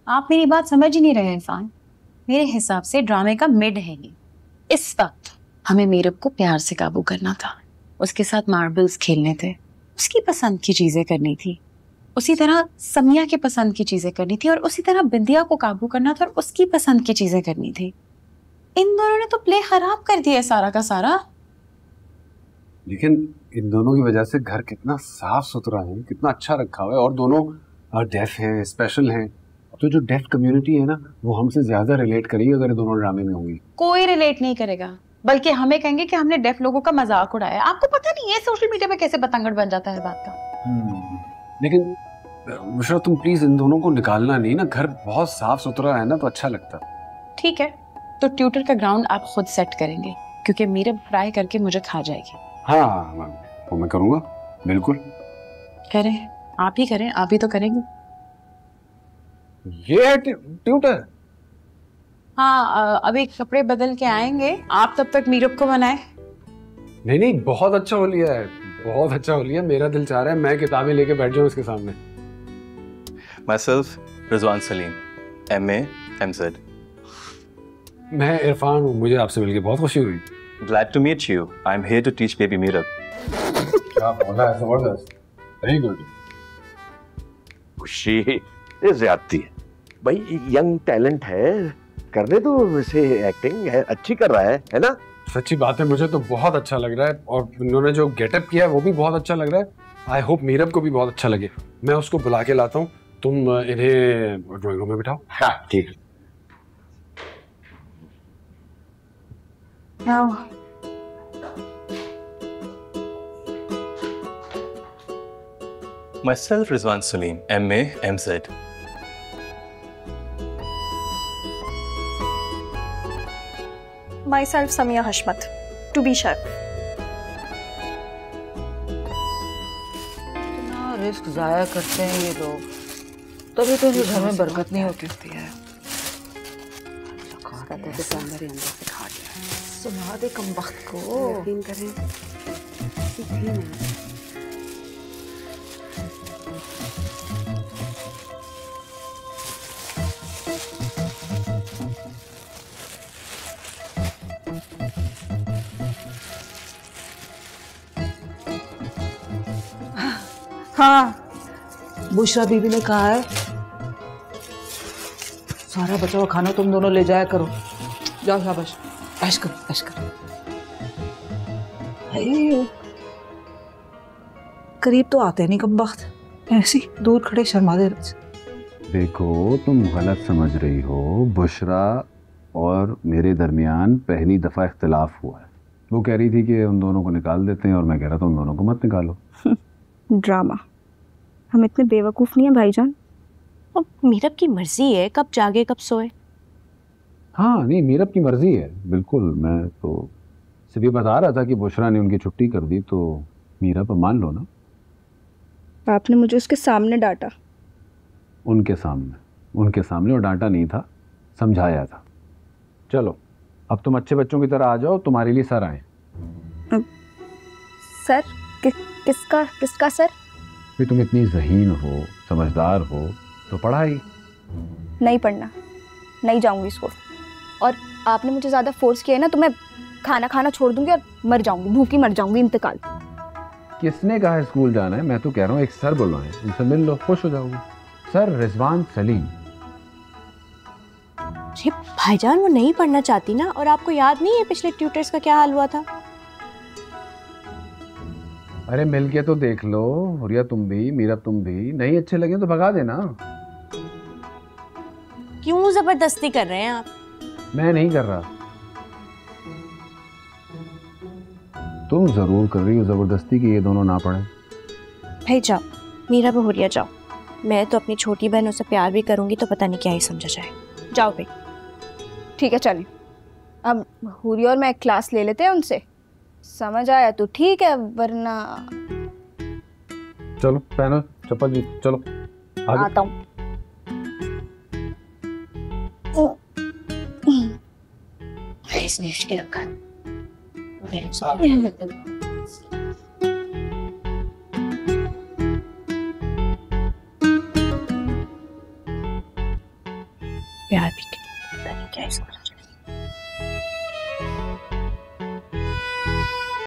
आप मेरी बात समझ ही नहीं रहे इरफान। मेरे हिसाब से ड्रामे का मिड है ये। इस वक्त हमें मीरब को प्यार से काबू करना था, उसके साथ मार्बल्स खेलने थे, उसकी पसंद की चीजें करनी थी, उसी तरह समिया की पसंद की चीजें करनी थी, और उसी तरह बिंदिया को काबू करना था और उसकी पसंद की चीजें करनी थी। इन दोनों ने तो प्ले खराब कर दिया सारा का सारा। लेकिन इन दोनों की वजह से घर कितना साफ सुथरा है, कितना अच्छा रखा हुआ है, और दोनों डेफ हैं, स्पेशल हैं। तो जो डेफ कम्युनिटी है ना, वो हमसे ज्यादा रिलेट करेगी अगर ये दोनों ड्रामे में होंगी। कोई रिलेट नहीं करेगा, बल्कि हमें कहेंगे कि हमने डेफ लोगों का मजाक उड़ाया। आपको पता नहीं है सोशल मीडिया पे कैसे बतंगड़ बन जाता है बात का। लेकिन बुशरा, तुम प्लीज इन दोनों को निकालना नहीं ना, घर बहुत साफ सुथरा है ना, तो अच्छा लगता। ठीक है, तो ट्यूटर का ग्राउंड आप खुद सेट करेंगे, क्योंकि मीरब फ्राई करके मुझे खा जाएगी। हाँ, वो मैं करूंगा, बिल्कुल करें, आप ही करें, आप ही तो करेंगे। ये ट्यूटर। हाँ, अभी कपड़े बदल के आएंगे, आप तब तक मीरब को बनाए। नहीं नहीं, बहुत अच्छा हो लिया है, बहुत अच्छा हो लिया। मेरा दिल चाह रहा है मैं किताबें लेके बैठ जाऊं उसके सामने। Myself, Rizwan Salim, MA, MZ। मैं इरफान हूँ, मुझे आपसे मिलके बहुत खुशी हुई। Glad to meet you. I'm here to teach baby Meerab. क्या बोला है, जबरदस्त, वेरी गुड। खुशी ये ज्यादती है भाई, यंग टैलेंट है, करने तो वैसे एक्टिंग है, अच्छी कर रहा है ना। सच्ची बात है, मुझे तो बहुत अच्छा लग रहा है, और उन्होंने जो गेटअप किया है वो भी बहुत अच्छा लग रहा है। आई होप मीरब को भी बहुत अच्छा लगे। मैं उसको बुला के लाता हूँ, तुम इन्हें ड्राइंग रूम में बिठाओ। हाँ ठीक है। Myself, Rizwan Salim, MA, MZ। Myself, Samia Hashmat, to be sharp. इतना रिस्क जाया करते हैं ये लोग, तभी तो घर में बरकत नहीं होती है। सुना दे कम वक्त को, यकीन करें। हाँ, बुशरा बीबी ने कहा है सारा बचा हुआ खाना तुम दोनों ले जाया करो। जाओ, शाबाश, ऐश करो, ऐश करो। करीब तो आते नहीं कम वक्त, ऐसी दूर खड़े शर्मा दे। देखो, तुम गलत समझ रही हो। बुशरा और मेरे दरमियान पहली दफा इख्तिलाफ हुआ है। वो कह रही थी कि उन दोनों को निकाल देते हैं, और मैं कह रहा था उन दोनों को मत निकालो। ड्रामा, हम इतने बेवकूफ नहीं है भाईजान। अब मीरब की मर्जी है कब जागे कब सोए। हाँ नहीं, मीरब की मर्जी है, बिल्कुल। मैं तो सिर्फ ये बता रहा था कि बुशरा ने उनकी छुट्टी कर दी, तो मीरब मान लो ना। आपने मुझे उसके सामने डांटा। उनके सामने और डांटा नहीं था, समझाया था। चलो, अब तुम अच्छे बच्चों की तरह आ जाओ, तुम्हारे लिए सर आए। सर? किसका सर? भी तुम इतनी ज़हीन हो, समझदार हो, तो पढ़ाई। नहीं पढ़ना, नहीं जाऊंगी स्कूल। और आपने मुझे ज़्यादा फोर्स किया है ना, तो मैं खाना छोड़ दूंगी और मर जाऊंगी, भूखी मर जाऊंगी, इंतकाल। किसने कहा है स्कूल जाना है? मैं तो कह रहा हूँ एक सर बुलवाएं, उनसे मिल लो, खुश हो जाओगे। सर रिजवान सलीम। जी भाईजान, वो नहीं पढ़ना चाहती ना, और आपको याद नहीं है पिछले ट्यूटर्स का क्या हाल हुआ था? अरे मिल के तो देख लो, हुरिया तुम भी, मीरा तुम भी। नहीं अच्छे लगे तो भगा देना। क्यों जबरदस्ती कर रहे हैं आप? मैं नहीं कर रहा, तुम जरूर कर रही हो जबरदस्ती कि ये दोनों ना पढ़े। भाई जाओ, मीरा बहुरिया जाओ। मैं तो अपनी छोटी बहनों से प्यार भी करूंगी तो पता नहीं क्या ही समझा जाए। जाओ भाई। ठीक है, चलें। अब हुरिया और मैं क्लास ले लेते हैं उनसे, समझ आया तो ठीक है, वरना चलो पहनो चप्पल जी, चलो आगे। आता हूँ। प्यार भी पता नहीं क्या ही समझा।